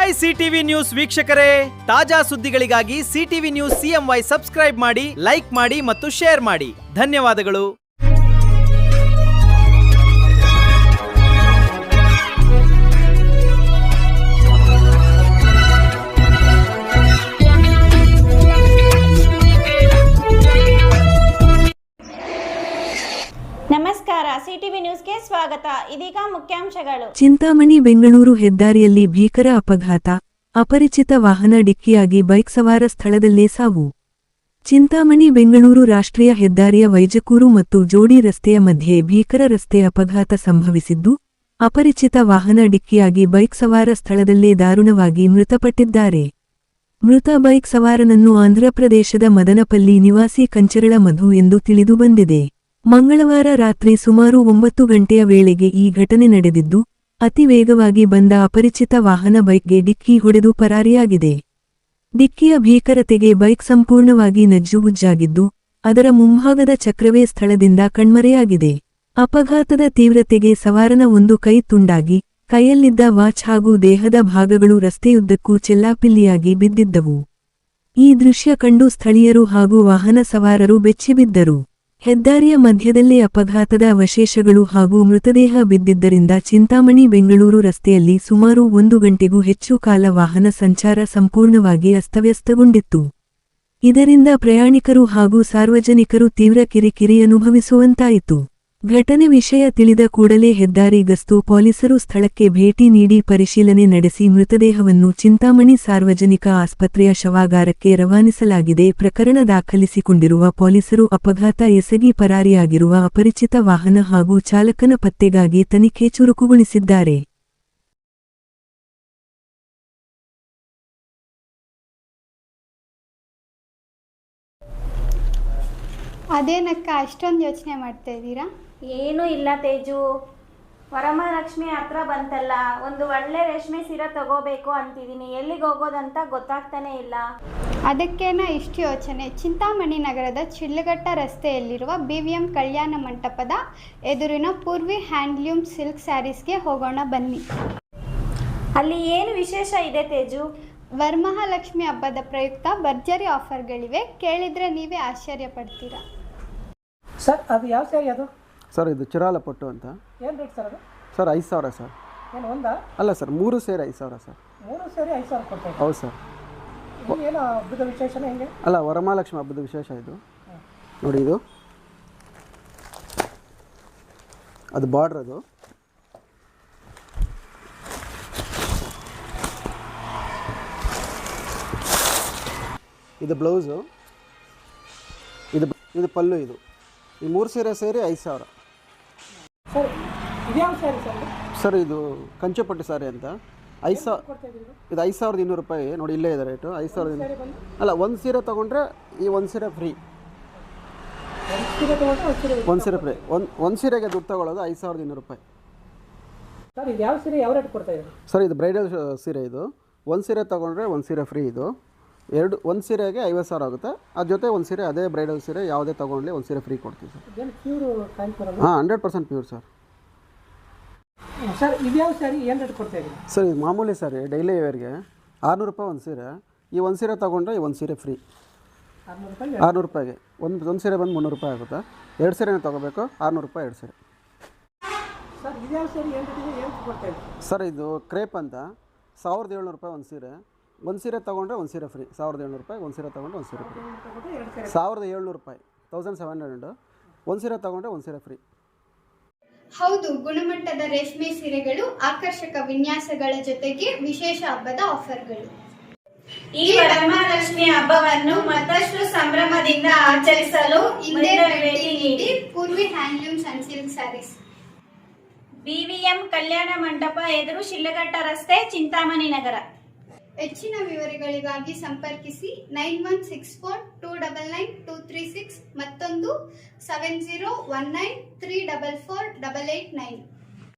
Hi CTV news ವೀಕ್ಷಕರೇ, ತಾಜಾ ಸುದ್ದಿಗಳಿಗಾಗಿ ಸಿಟಿವಿ ನ್ಯೂಸ್ CMY ಸಬ್ಸ್ಕ್ರೈಬ್ ಮಾಡಿ, ಲೈಕ್ ಮಾಡಿ ಮತ್ತು ಶೇರ್ ಮಾಡಿ. ಧನ್ಯವಾದಗಳು. ನಮಸ್ಕಾರ, ಸಿಟಿವಿ ನ್ಯೂಸ್ಗೆ ಸ್ವಾಗತ. ಇದೀಗ ಮುಖ್ಯಾಂಶಗಳು. ಚಿಂತಾಮಣಿ ಬೆಂಗಳೂರು ಹೆದ್ದಾರಿಯಲ್ಲಿ ಭೀಕರ ಅಪಘಾತ, ಅಪರಿಚಿತ ವಾಹನ ಡಿಕ್ಕಿಯಾಗಿ ಬೈಕ್ ಸವಾರ ಸ್ಥಳದಲ್ಲೇ ಸಾವು. ಚಿಂತಾಮಣಿ ಬೆಂಗಳೂರು ರಾಷ್ಟ್ರೀಯ ಹೆದ್ದಾರಿಯ ವೈಜಕೂರು ಮತ್ತು ಜೋಡಿ ರಸ್ತೆಯ ಮಧ್ಯೆ ಭೀಕರ ರಸ್ತೆ ಅಪಘಾತ ಸಂಭವಿಸಿದ್ದು, ಅಪರಿಚಿತ ವಾಹನ ಡಿಕ್ಕಿಯಾಗಿ ಬೈಕ್ ಸವಾರ ಸ್ಥಳದಲ್ಲೇ ದಾರುಣವಾಗಿ ಮೃತಪಟ್ಟಿದ್ದಾರೆ. ಮೃತ ಬೈಕ್ ಸವಾರನನ್ನು ಆಂಧ್ರಪ್ರದೇಶದ ಮದನಪಲ್ಲಿ ನಿವಾಸಿ ಕಂಚರಳ ಮಧು ಎಂದು ತಿಳಿದುಬಂದಿದೆ. ಮಂಗಳವಾರ ರಾತ್ರಿ ಸುಮಾರು 9 ಗಂಟೆಯ ವೇಳೆಗೆ ಈ ಘಟನೆ ನಡೆದಿದ್ದು, ಅತಿ ವೇಗವಾಗಿ ಬಂದ ಅಪರಿಚಿತ ವಾಹನ ಬೈಕ್ಗೆ ಡಿಕ್ಕಿ ಹೊಡೆದು ಪರಾರಿಯಾಗಿದೆ. ಡಿಕ್ಕಿಯ ಭೀಕರತೆಗೆ ಬೈಕ್ ಸಂಪೂರ್ಣವಾಗಿ ನಜ್ಜುಗುಜ್ಜಾಗಿದ್ದು, ಅದರ ಮುಂಭಾಗದ ಚಕ್ರವೇ ಸ್ಥಳದಿಂದ ಕಣ್ಮರೆಯಾಗಿದೆ. ಅಪಘಾತದ ತೀವ್ರತೆಗೆ ಸವಾರನ ಒಂದು ಕೈ ತುಂಡಾಗಿ, ಕೈಯಲ್ಲಿದ್ದ ವಾಚ್ ಹಾಗೂ ದೇಹದ ಭಾಗಗಳು ರಸ್ತೆಯುದ್ದಕ್ಕೂ ಚೆಲ್ಲಾಪಿಲ್ಲಿಯಾಗಿ ಬಿದ್ದಿದ್ದವು. ಈ ದೃಶ್ಯ ಕಂಡು ಸ್ಥಳೀಯರು ಹಾಗೂ ವಾಹನ ಸವಾರರು ಬೆಚ್ಚಿಬಿದ್ದರು. ಹೆದ್ದಾರಿಯ ಮಧ್ಯದಲ್ಲೇ ಅಪಘಾತದ ಅವಶೇಷಗಳು ಹಾಗೂ ಮೃತದೇಹ ಬಿದ್ದಿದ್ದರಿಂದ ಚಿಂತಾಮಣಿ ಬೆಂಗಳೂರು ರಸ್ತೆಯಲ್ಲಿ ಸುಮಾರು 1 ಗಂಟೆಗೂ ಹೆಚ್ಚು ಕಾಲ ವಾಹನ ಸಂಚಾರ ಸಂಪೂರ್ಣವಾಗಿ ಅಸ್ತವ್ಯಸ್ತಗೊಂಡಿತ್ತು. ಇದರಿಂದ ಪ್ರಯಾಣಿಕರು ಹಾಗೂ ಸಾರ್ವಜನಿಕರು ತೀವ್ರ ಕಿರಿಕಿರಿ ಅನುಭವಿಸುವಂತಾಯಿತು. ಘಟನೆ ವಿಷಯ ತಿಳಿದ ಕೂಡಲೇ ಹೆದ್ದಾರಿ ಗಸ್ತು ಪೊಲೀಸರು ಸ್ಥಳಕ್ಕೆ ಭೇಟಿ ನೀಡಿ ಪರಿಶೀಲನೆ ನಡೆಸಿ ಮೃತದೇಹವನ್ನು ಚಿಂತಾಮಣಿ ಸಾರ್ವಜನಿಕ ಆಸ್ಪತ್ರೆಯ ಶವಾಗಾರಕ್ಕೆ ರವಾನಿಸಲಾಗಿದೆ. ಪ್ರಕರಣ ದಾಖಲಿಸಿಕೊಂಡಿರುವ ಪೊಲೀಸರು ಅಪಘಾತ ಎಸಗಿ ಪರಾರಿಯಾಗಿರುವ ಅಪರಿಚಿತ ವಾಹನ ಹಾಗೂ ಚಾಲಕನ ಪತ್ತೆಗಾಗಿ ತನಿಖೆ ಚುರುಕುಗೊಳಿಸಿದ್ದಾರೆ. ಅದೇನಕ್ಕ ಅಷ್ಟೊಂದು ಯೋಚನೆ ಮಾಡ್ತಾ ಇದ್ದೀರಾ? ಏನೂ ಇಲ್ಲ ತೇಜು, ವರಮಹಾಲಕ್ಷ್ಮಿ ಹತ್ರ ಬಂತಲ್ಲ, ಒಂದು ಒಳ್ಳೆ ರೇಷ್ಮೆ ಸೀರೆ ತಗೋಬೇಕು ಅಂತಿದ್ದೀನಿ. ಎಲ್ಲಿಗೆ ಹೋಗೋದಂತ ಗೊತ್ತಾಗ್ತಾನೆ ಇಲ್ಲ. ಅದಕ್ಕೇನ ಇಷ್ಟು ಯೋಚನೆ? ಚಿಂತಾಮಣಿ ನಗರದ ಚಿಲ್ಲಘಟ್ಟ ರಸ್ತೆಯಲ್ಲಿರುವ BVM ಕಲ್ಯಾಣ ಮಂಟಪದ ಎದುರಿನ ಪೂರ್ವಿ ಹ್ಯಾಂಡ್ಲೂಮ್ ಸಿಲ್ಕ್ ಸ್ಯಾರೀಸ್ಗೆ ಹೋಗೋಣ ಬನ್ನಿ. ಅಲ್ಲಿ ಏನು ವಿಶೇಷ ಇದೆ ತೇಜು? ವರಮಹಾಲಕ್ಷ್ಮಿ ಹಬ್ಬದ ಪ್ರಯುಕ್ತ ಭರ್ಜರಿ ಆಫರ್ಗಳಿವೆ, ಕೇಳಿದರೆ ನೀವೇ ಆಶ್ಚರ್ಯ ಪಡ್ತೀರಾ. ಸರ್, ಅದು ಯಾವ ಸ್ಯಾರಿ ಅದು? ಸರ್, ಇದು ಚಿರಾಲ ಪಟ್ಟು ಅಂತ. ಏನು ರೇಟ್ ಸರ್ ಅದು? Sir, 5,000 sir. ಏನು ಒಂದಾ? ಅಲ್ಲ ಸರ್, 3 ಸೇರಿ 5,000 ಸರ್. 3 ಸೇರಿ 5,000 ಕೊಡ್ತಾರೆ? ಹೌದು ಸರ್. ಏನು ಹಬ್ಬದ ವಿಶೇಷನೇ ಹೆಂಗೆ? ಅಲ್ಲ, ವರಮಹಾಲಕ್ಷ್ಮಿ ಹಬ್ಬದ ವಿಶೇಷ ಇದು. ನೋಡಿ, ಅದು ಬಾರ್ಡ್ರ್, ಅದು ಇದು ಬ್ಲೌಸು, ಇದು ಪಲ್ಲು. ಈ 3 ಸೀರೆ ಸೇರಿ 5,000. ಸರ್, ಇದ್ಯಾವ ಸ್ಯಾರಿ ಸರ್? ಸರ್, ಇದು ಕಂಚುಪಟ್ಟು ಸಾರಿ ಅಂತ. 5,000. ಇದು 5,200 ರೂಪಾಯಿ. ನೋಡಿ, ಇಲ್ಲೇ ಇದೆ ರೇಟು. 5,200. ಅಲ್ಲ, ಒಂದು ಸೀರೆ ತೊಗೊಂಡ್ರೆ ಈ ಒಂದು ಸೀರೆ ಫ್ರೀ. ಒಂದು ಸೀರೆ ಫ್ರೀ. ಒಂದು ಸೀರೆಗೆ ದುಡ್ಡು ತೊಗೊಳ್ಳೋದು 5,200 ರೂಪಾಯಿ. ಸರ್, ಇದು ಯಾವ ಸೀರೆ ಯಾವ ರೇಟ್ ಕೊಡ್ತಾ ಇದ್ದೀರಿ? ಸರ್, ಇದು ಬ್ರೈಡಲ್ ಸೀರೆ. ಇದು ಒಂದು ಸೀರೆ ತೊಗೊಂಡ್ರೆ ಒಂದು ಸೀರೆ ಫ್ರೀ. ಇದು ಒಂದು ಸೀರೆಗೆ 50,000 ಆಗುತ್ತೆ. ಅದ್ರ ಜೊತೆ ಒಂದು ಸೀರೆ, ಅದೇ ಬ್ರೈಡಲ್ ಸೀರೆ ಯಾವುದೇ ತೊಗೊಂಡ್ಲಿ ಒಂದು ಸೀರೆ ಫ್ರೀ ಕೊಡ್ತೀವಿ ಸರ್. ಹಾಂ, 100% ಪ್ಯೂರ್ ಸರ್. ಸರ್, ಇದ್ಯಾವ ಸ್ಯಾರಿ ಏನು ರೇಟ್ ಕೊಡ್ತಾ ಇದ್ದೀರಿ? ಸರ್, ಇದು ಮಾಮೂಲಿ ಸಾರಿ, ಡೈಲಿ ವೇರ್ಗೆ 600 ರೂಪಾಯಿ ಒಂದು ಸೀರೆ. ಈ ಒಂದು ಸೀರೆ ತೊಗೊಂಡ್ರೆ ಈ ಒಂದು ಸೀರೆ ಫ್ರೀ. 600 ರೂಪಾಯಿಗೆ ಒಂದು ಸೀರೆ ಬಂದು 300 ರೂಪಾಯಿ ಆಗುತ್ತೆ. 2 ಸೀರೆನೇ ತೊಗೋಬೇಕು, 600 ರೂಪಾಯಿ 2 ಸೀರೆ. ಸರ್, ಇದ್ಯಾವ ಸ್ಯಾರಿ ಏನು ಕೊಡ್ತಾ ಇದ್ದೀರಿ? ಸರ್, ಇದು ಕ್ರೇಪ್ ಅಂತ. 1,700 ರೂಪಾಯಿ ಒಂದು ಸೀರೆ. ಒಂದು ಸೀರೆ ತೊಗೊಂಡ್ರೆ ಒಂದು ಸೀರೆ ಫ್ರೀ. 1,700 ರೂಪಾಯಿ. ಒಂದು ಸೀರೆ ತೊಗೊಂಡ್ರೆ ಒಂದು ಸೀರೆ ಫ್ರೀ. 1,700 ರೂಪಾಯಿ, 1,700. ಒಂದು ಸೀರೆ ತೊಗೊಂಡ್ರೆ ಒಂದು ಸೀರೆ ಫ್ರೀ. ಹೌದು, ಗುಣಮಟ್ಟದ ರೇಷ್ಮೆ ಸೀರೆಗಳು, ಆಕರ್ಷಕ ವಿನ್ಯಾಸಗಳ ಜೊತೆಗೆ ವಿಶೇಷ ಹಬ್ಬದ ಆಫರ್ಗಳು. ಈ ವರಮಹಾಲಕ್ಷ್ಮಿ ಹಬ್ಬವನ್ನು ಮತ್ತಷ್ಟು ಸಂಭ್ರಮದಿಂದ ಆಚರಿಸಲು ಹಿಂದೆ ಭೇಟಿ ನೀಡಿ Poorvi handlooms and silk saris, BVM Kalyana Mantapa ಎದುರು ಶಿಲ್ಲಘಟ್ಟ ರಸ್ತೆ, ಚಿಂತಾಮಣಿ ನಗರ. ಹೆಚ್ಚಿನ ವಿವರಗಳಿಗಾಗಿ ಸಂಪರ್ಕಿಸಿ 9164299236, ಮತ್ತೊಂದು 7019344889.